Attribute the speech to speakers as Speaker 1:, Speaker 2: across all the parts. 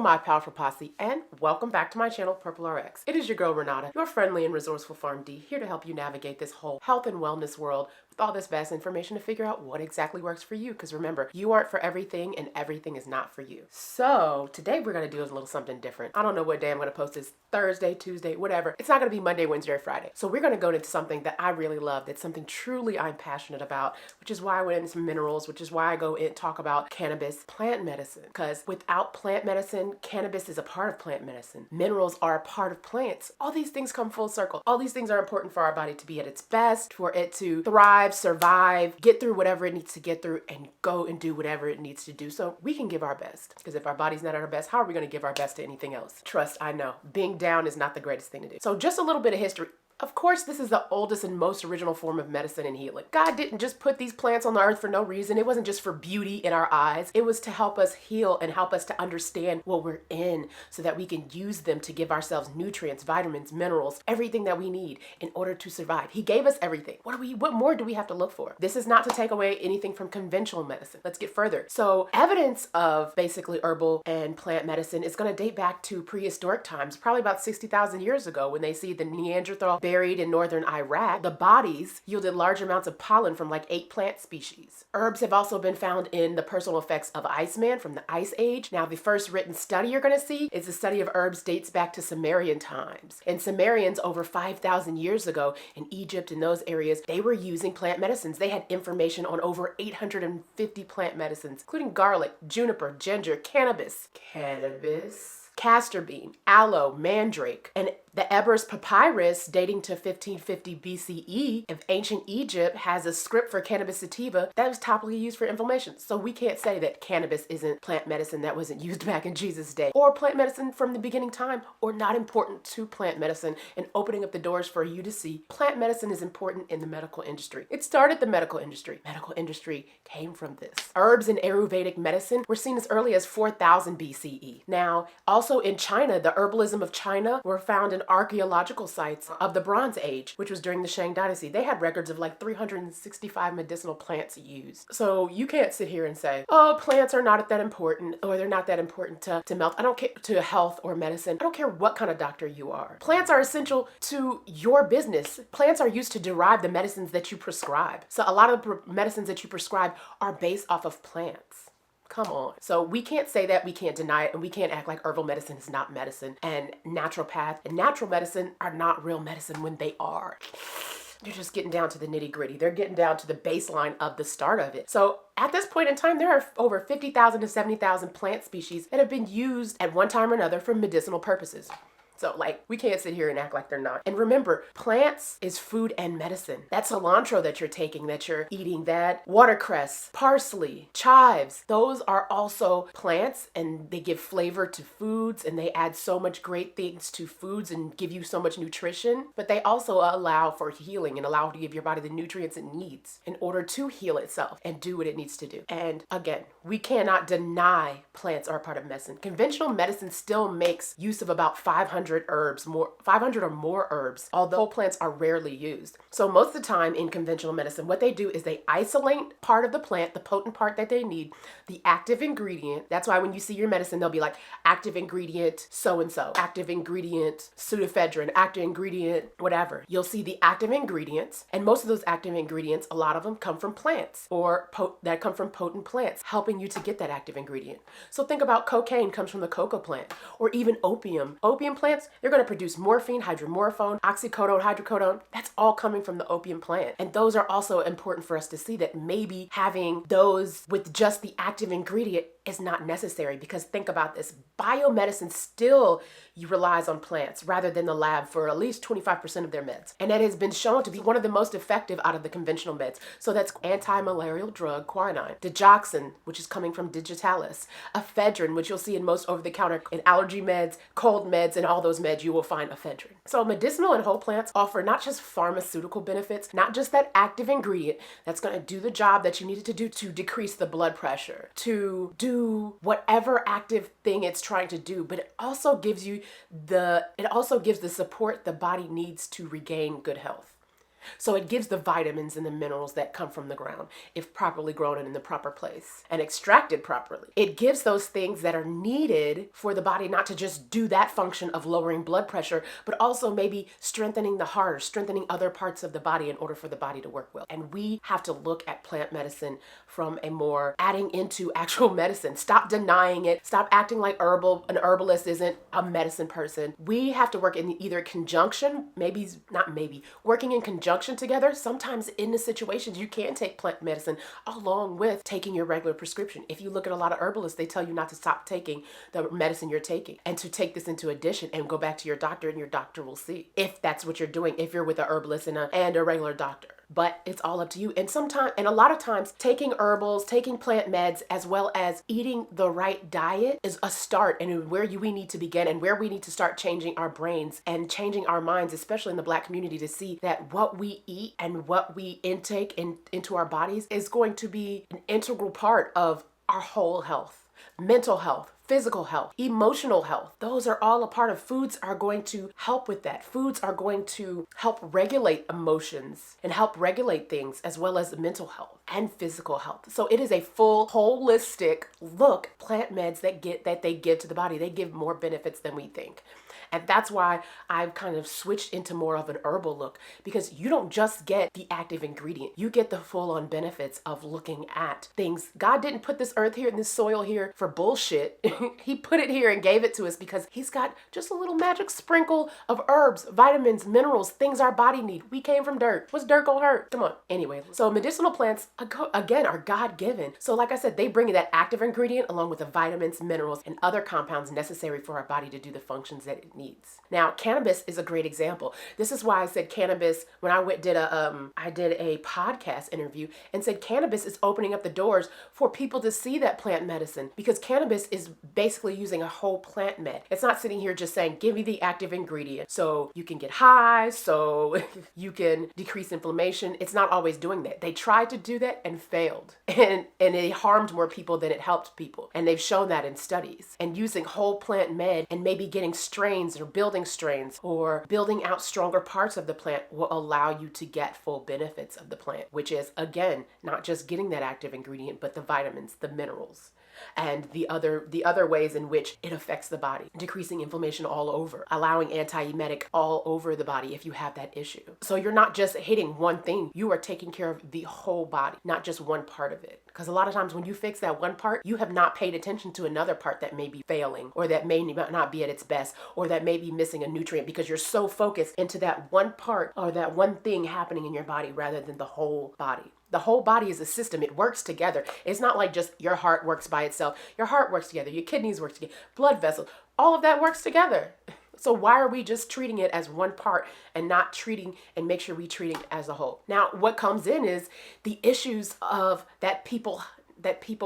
Speaker 1: my powerful posse, and welcome back to my channel, Purple RX. It is your girl, Renata, your friendly and resourceful PharmD, here to help you navigate this whole health and wellness world with all this vast information to figure out what exactly works for you. Because remember, you aren't for everything, and everything is not for you. So today we're going to do a little something different. I don't know what day I'm going to post this, Thursday, Tuesday, whatever. It's not going to be Monday, Wednesday, or Friday. So we're going to go into something that I really love, that's something truly I'm passionate about, which is why I went into some minerals, which is why I go in talk about cannabis, plant medicine. Because without plant medicine, cannabis is a part of plant medicine. Minerals are a part of plants. All these things come full circle. All these things are important for our body to be at its best, for it to thrive, survive, get through whatever it needs to get through, and go and do whatever it needs to do so we can give our best. Because if our body's not at our best, how are we going to give our best to anything else? Trust, I know. Being down is not the greatest thing to do. So just a little bit of history. Of course, this is the oldest and most original form of medicine and healing. God didn't just put these plants on the earth for no reason. It wasn't just for beauty in our eyes. It was to help us heal and help us to understand what we're in so that we can use them to give ourselves nutrients, vitamins, minerals, everything that we need in order to survive. He gave us everything. What more do we have to look for? This is not to take away anything from conventional medicine. Let's get further. So evidence of basically herbal and plant medicine is going to date back to prehistoric times, probably about 60,000 years ago, when they see the Neanderthal buried in northern Iraq. The bodies yielded large amounts of pollen from like 8 plant species. Herbs have also been found in the personal effects of Iceman from the Ice Age. Now, the first written study you're going to see is the study of herbs dates back to Sumerian times. And Sumerians over 5,000 years ago in Egypt and those areas, they were using plant medicines. They had information on over 850 plant medicines, including garlic, juniper, ginger, cannabis, castor bean, aloe, mandrake, and the Ebers Papyrus, dating to 1550 BCE of ancient Egypt, has a script for cannabis sativa that was topically used for inflammation. So we can't say that cannabis isn't plant medicine that wasn't used back in Jesus' day, or plant medicine from the beginning time, or not important to plant medicine and opening up the doors for you to see. Plant medicine is important in the medical industry. It started the medical industry. Medical industry came from this. Herbs in Ayurvedic medicine were seen as early as 4000 BCE. Now, also in China, the herbalism of China were found in archaeological sites of the Bronze Age, which was during the Shang Dynasty. They had records of like 365 medicinal plants used. So you can't sit here and say, oh, plants are not that important, or they're not that important to health. I don't care, to health or medicine. I don't care what kind of doctor you are. Plants are essential to your business. Plants are used to derive the medicines that you prescribe. So a lot of the medicines that you prescribe are based off of plants. Come on. So we can't say that, we can't deny it, and we can't act like herbal medicine is not medicine, and naturopath and natural medicine are not real medicine when they are. They're just getting down to the nitty gritty. They're getting down to the baseline of the start of it. So at this point in time, there are over 50,000 to 70,000 plant species that have been used at one time or another for medicinal purposes. So like, we can't sit here and act like they're not. And remember, plants is food and medicine. That cilantro that you're taking, that you're eating, that watercress, parsley, chives, those are also plants, and they give flavor to foods, and they add so much great things to foods and give you so much nutrition. But they also allow for healing and allow to give your body the nutrients it needs in order to heal itself and do what it needs to do. And again, we cannot deny plants are a part of medicine. Conventional medicine still makes use of about 500 or more herbs, although whole plants are rarely used. So most of the time in conventional medicine, what they do is they isolate part of the plant, the potent part that they need, the active ingredient. That's why when you see your medicine, they'll be like active ingredient so-and-so, active ingredient pseudoephedrine, active ingredient whatever. You'll see the active ingredients, and most of those active ingredients, a lot of them come from plants, or that come from potent plants, helping you to get that active ingredient. So think about cocaine comes from the cocoa plant, or even opium. Opium plants, they're going to produce morphine, hydromorphone, oxycodone, hydrocodone. That's all coming from the opium plant. And those are also important for us to see, that maybe having those with just the active ingredient is not necessary. Because think about this, biomedicine still relies on plants rather than the lab for at least 25% of their meds. And that has been shown to be one of the most effective out of the conventional meds. So that's anti-malarial drug quinine, digoxin, which is coming from digitalis, ephedrine, which you'll see in most over-the-counter in allergy meds, cold meds, and all those meds, you will find ephedrine. So medicinal and whole plants offer not just pharmaceutical benefits, not just that active ingredient that's going to do the job that you needed to do to decrease the blood pressure, to do whatever active thing it's trying to do, but it also gives the support the body needs to regain good health. So it gives the vitamins and the minerals that come from the ground if properly grown and in the proper place and extracted properly. It gives those things that are needed for the body not to just do that function of lowering blood pressure, but also maybe strengthening the heart or strengthening other parts of the body in order for the body to work well. And we have to look at plant medicine from a more adding into actual medicine. Stop denying it. Stop acting like an herbalist isn't a medicine person. We have to work in either conjunction, working in conjunction together. Sometimes in the situations you can take plant medicine along with taking your regular prescription. If you look at a lot of herbalists, they tell you not to stop taking the medicine you're taking and to take this into addition and go back to your doctor, and your doctor will see if that's what you're doing, if you're with a herbalist and a regular doctor. But it's all up to you. And a lot of times taking herbals, taking plant meds, as well as eating the right diet is a start, and we need to begin and where we need to start changing our brains and changing our minds, especially in the Black community, to see that what we eat and what we intake into our bodies is going to be an integral part of our whole health, mental health, physical health, emotional health. Those are all a part of. Foods are going to help with that. Foods are going to help regulate emotions and help regulate things, as well as mental health and physical health. So it is a full holistic look. Plant meds that they give to the body, they give more benefits than we think. And that's why I've kind of switched into more of an herbal look, because you don't just get the active ingredient. You get the full-on benefits of looking at things. God didn't put this earth here and this soil here for bullshit. He put it here and gave it to us because he's got just a little magic sprinkle of herbs, vitamins, minerals, things our body need. We came from dirt. What's dirt gonna hurt? Come on. Anyway, so medicinal plants, again, are God-given. So like I said, they bring that active ingredient along with the vitamins, minerals, and other compounds necessary for our body to do the functions that it needs. Now, cannabis is a great example. This is why I said cannabis when I did a podcast interview and said cannabis is opening up the doors for people to see that plant medicine, because cannabis is basically using a whole plant med. It's not sitting here just saying, give me the active ingredient so you can get high, so you can decrease inflammation. It's not always doing that. They tried to do that and failed. And it harmed more people than it helped people. And they've shown that in studies. And using whole plant med and maybe getting strains or building strains or building out stronger parts of the plant will allow you to get full benefits of the plant, which is, again, not just getting that active ingredient, but the vitamins, the minerals, and the other ways in which it affects the body, decreasing inflammation all over, allowing anti-emetic all over the body if you have that issue. So you're not just hitting one thing, you are taking care of the whole body, not just one part of it. Because a lot of times when you fix that one part, you have not paid attention to another part that may be failing, or that may not be at its best, or that may be missing a nutrient, because you're so focused into that one part or that one thing happening in your body rather than the whole body. The whole body is a system. It works together. It's not like just your heart works by itself. Your heart works together. Your kidneys work together. Blood vessels. All of that works together. So why are we just treating it as one part and not treating and make sure we treat it as a whole? Now, what comes in is the issues of that people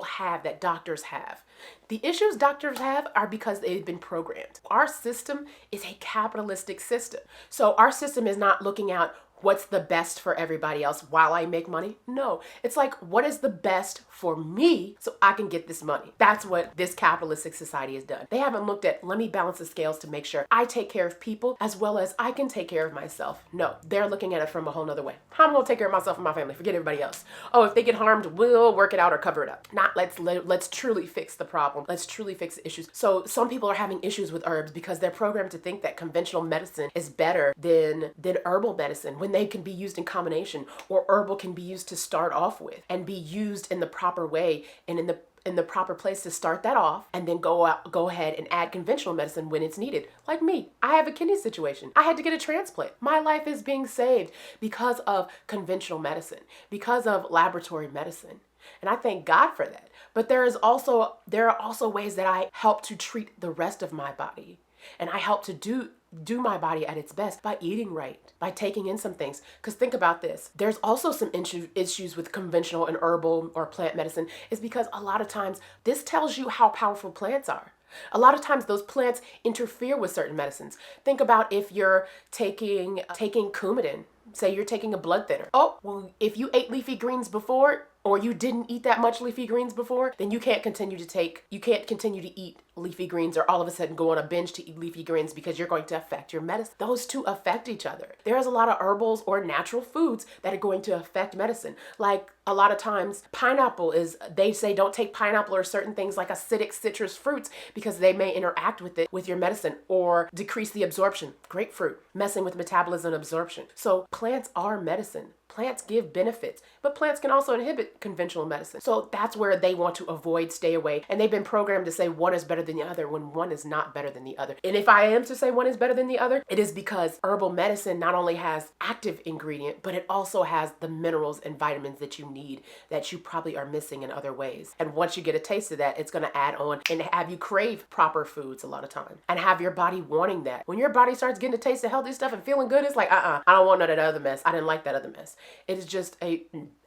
Speaker 1: have, that doctors have. The issues doctors have are because they've been programmed. Our system is a capitalistic system. So our system is not looking at what's the best for everybody else while I make money. No, it's like, what is the best for me so I can get this money? That's what this capitalistic society has done. They haven't looked at, let me balance the scales to make sure I take care of people as well as I can take care of myself. No, they're looking at it from a whole nother way. How am I gonna take care of myself and my family? Forget everybody else. Oh, if they get harmed, we'll work it out or cover it up. Not let's truly fix the problem. Let's truly fix the issues. So some people are having issues with herbs because they're programmed to think that conventional medicine is better than herbal medicine, when they can be used in combination, or herbal can be used to start off with and be used in the proper way and in the proper place to start that off, and then go ahead and add conventional medicine when it's needed. Like me, I have a kidney situation. I had to get a transplant. My life is being saved because of conventional medicine, because of laboratory medicine. And I thank God for that. But there are also ways that I help to treat the rest of my body. And I help to do my body at its best by eating right, by taking in some things. Because think about this. There's also some issues with conventional and herbal or plant medicine, is because a lot of times this tells you how powerful plants are. A lot of times those plants interfere with certain medicines. Think about if you're taking Coumadin. Say you're taking a blood thinner. Oh, well, if you ate leafy greens before, or you didn't eat that much leafy greens before, then you can't continue to eat leafy greens, or all of a sudden go on a binge to eat leafy greens, because you're going to affect your medicine. Those two affect each other. There's a lot of herbals or natural foods that are going to affect medicine. Like a lot of times pineapple they say don't take pineapple or certain things like acidic citrus fruits, because they may interact with it with your medicine or decrease the absorption. Grapefruit, messing with metabolism and absorption. So plants are medicine. Plants give benefits, but plants can also inhibit conventional medicine. So that's where they want to avoid, stay away. And they've been programmed to say one is better than the other when one is not better than the other. And if I am to say one is better than the other, it is because herbal medicine not only has active ingredient, but it also has the minerals and vitamins that you need that you probably are missing in other ways. And once you get a taste of that, it's going to add on and have you crave proper foods a lot of time and have your body wanting that. When your body starts getting a taste of healthy stuff and feeling good, it's like, I don't want none of that other mess. I didn't like that other mess. It is just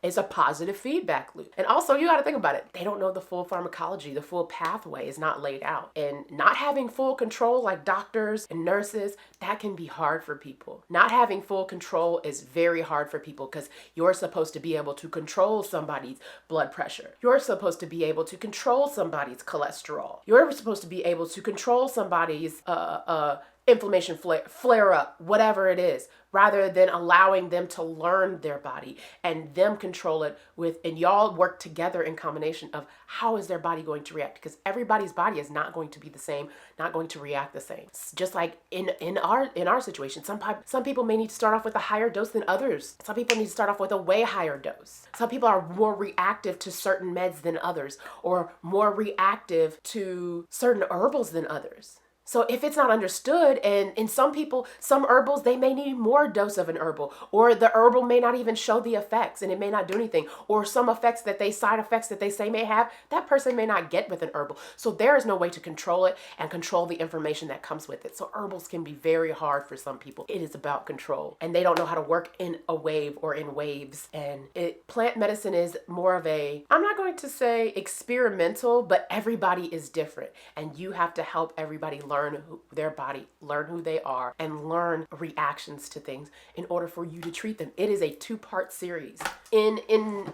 Speaker 1: it's a positive feedback loop. And also, you got to think about it. They don't know the full pharmacology. The full pathway is not laid out. And not having full control, like doctors and nurses, that can be hard for people. Not having full control is very hard for people, because you're supposed to be able to control somebody's blood pressure. You're supposed to be able to control somebody's cholesterol. You're supposed to be able to control somebody's inflammation flare up, whatever it is, rather than allowing them to learn their body and them control it and y'all work together in combination of how is their body going to react, because everybody's body is not going to be the same, not going to react the same. Just like in our situation, some people may need to start off with a higher dose than others. Some people need to start off with a way higher dose. Some people are more reactive to certain meds than others, or more reactive to certain herbals than others. So if it's not understood, and in some people, some herbals, they may need more dose of an herbal, or the herbal may not even show the effects and it may not do anything, or some side effects that they say may have, that person may not get with an herbal. So there is no way to control it and control the information that comes with it. So herbals can be very hard for some people. It is about control, and they don't know how to work in a wave or in waves. And plant medicine is more of I'm not going to say experimental, but everybody is different, and you have to help everybody learn their body, learn who they are, and learn reactions to things in order for you to treat them. It is a 2-part series. In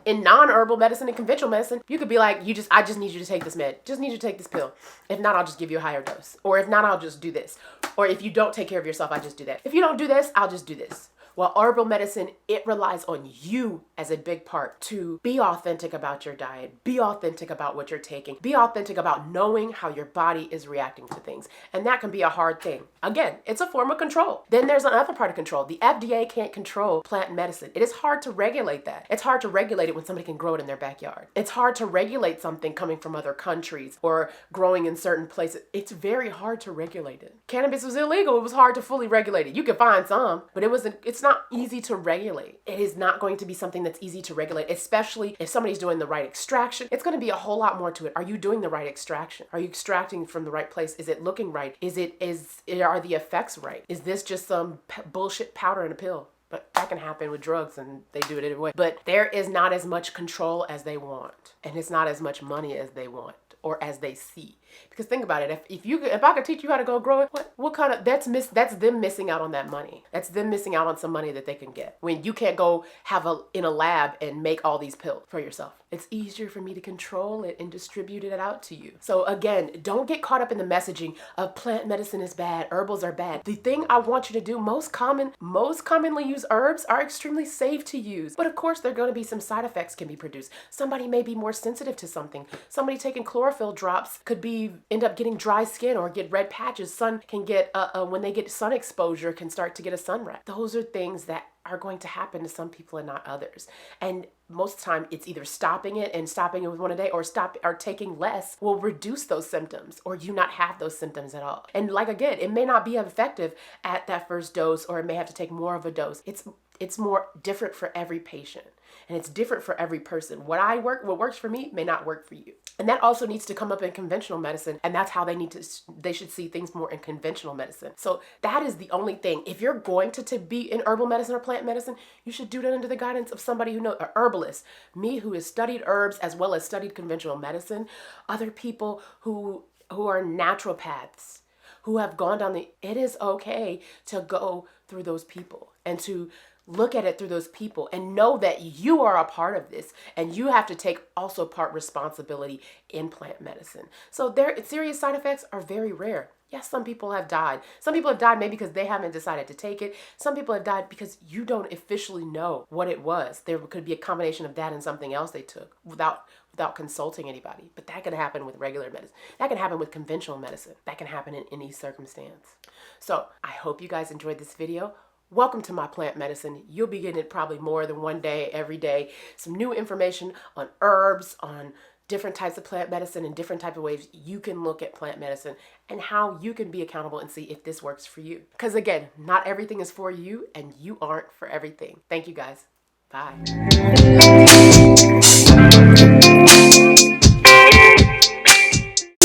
Speaker 1: non-herbal medicine and conventional medicine, you could be like, I just need you to take this med. Just need you to take this pill. If not, I'll just give you a higher dose. Or if not, I'll just do this. Or if you don't take care of yourself, I just do that. If you don't do this, I'll just do this. Well, herbal medicine, it relies on you as a big part to be authentic about your diet, be authentic about what you're taking, be authentic about knowing how your body is reacting to things. And that can be a hard thing. Again, it's a form of control. Then there's another part of control. The FDA can't control plant medicine. It is hard to regulate that. It's hard to regulate it when somebody can grow it in their backyard. It's hard to regulate something coming from other countries or growing in certain places. It's very hard to regulate it. Cannabis was illegal. It was hard to fully regulate it. You could find some, but it's not easy to regulate. It is not going to be something that's easy to regulate, especially if somebody's doing the right extraction. It's going to be a whole lot more to it. Are you doing the right extraction? Are you extracting from the right place? Is it looking right? Are the effects right? Is this just some bullshit powder in a pill? But that can happen with drugs, and they do it anyway. But there is not as much control as they want, and it's not as much money as they want or as they see. Because think about it, if I could teach you how to go grow it, what kind of that's them missing out on that money. That's them missing out on some money that they can get when you can't go in a lab and make all these pills for yourself. It's easier for me to control it and distribute it out to you. So again, don't get caught up in the messaging of plant medicine is bad, herbals are bad. The thing I want you to do, most commonly used herbs are extremely safe to use. But of course, there are going to be some side effects can be produced. Somebody may be more sensitive to something. Somebody taking chlorophyll drops could end up getting dry skin or get red patches. Sun can get, when they get sun exposure, can start to get a sun wrap. Those are things that are going to happen to some people and not others. And most of the time, it's either stopping it with one a day, or taking less will reduce those symptoms, or you not have those symptoms at all. And like again, it may not be effective at that first dose, or it may have to take more of a dose. It's more different for every patient, and it's different for every person. What works for me may not work for you. And that also needs to come up in conventional medicine, and that's how they should see things more in conventional medicine. So that is the only thing. If you're going to be in herbal medicine or plant medicine, you should do that under the guidance of somebody who knows, an herbalist, me who has studied herbs as well as studied conventional medicine, other people who are naturopaths, who have gone down it is okay to go through those people and to look at it through those people and know that you are a part of this, and you have to take also part responsibility in plant medicine. So their serious side effects are very rare. Yes, some people have died. Some people have died maybe because they haven't decided to take it. Some people have died because you don't officially know what it was. There could be a combination of that and something else they took without consulting anybody. But that can happen with regular medicine. That can happen with conventional medicine. That can happen in any circumstance. So I hope you guys enjoyed this video. Welcome to my plant medicine. You'll be getting it probably more than one day, every day. Some new information on herbs, on different types of plant medicine, and different type of ways you can look at plant medicine and how you can be accountable and see if this works for you. Because again, not everything is for you, and you aren't for everything. Thank you guys. Bye.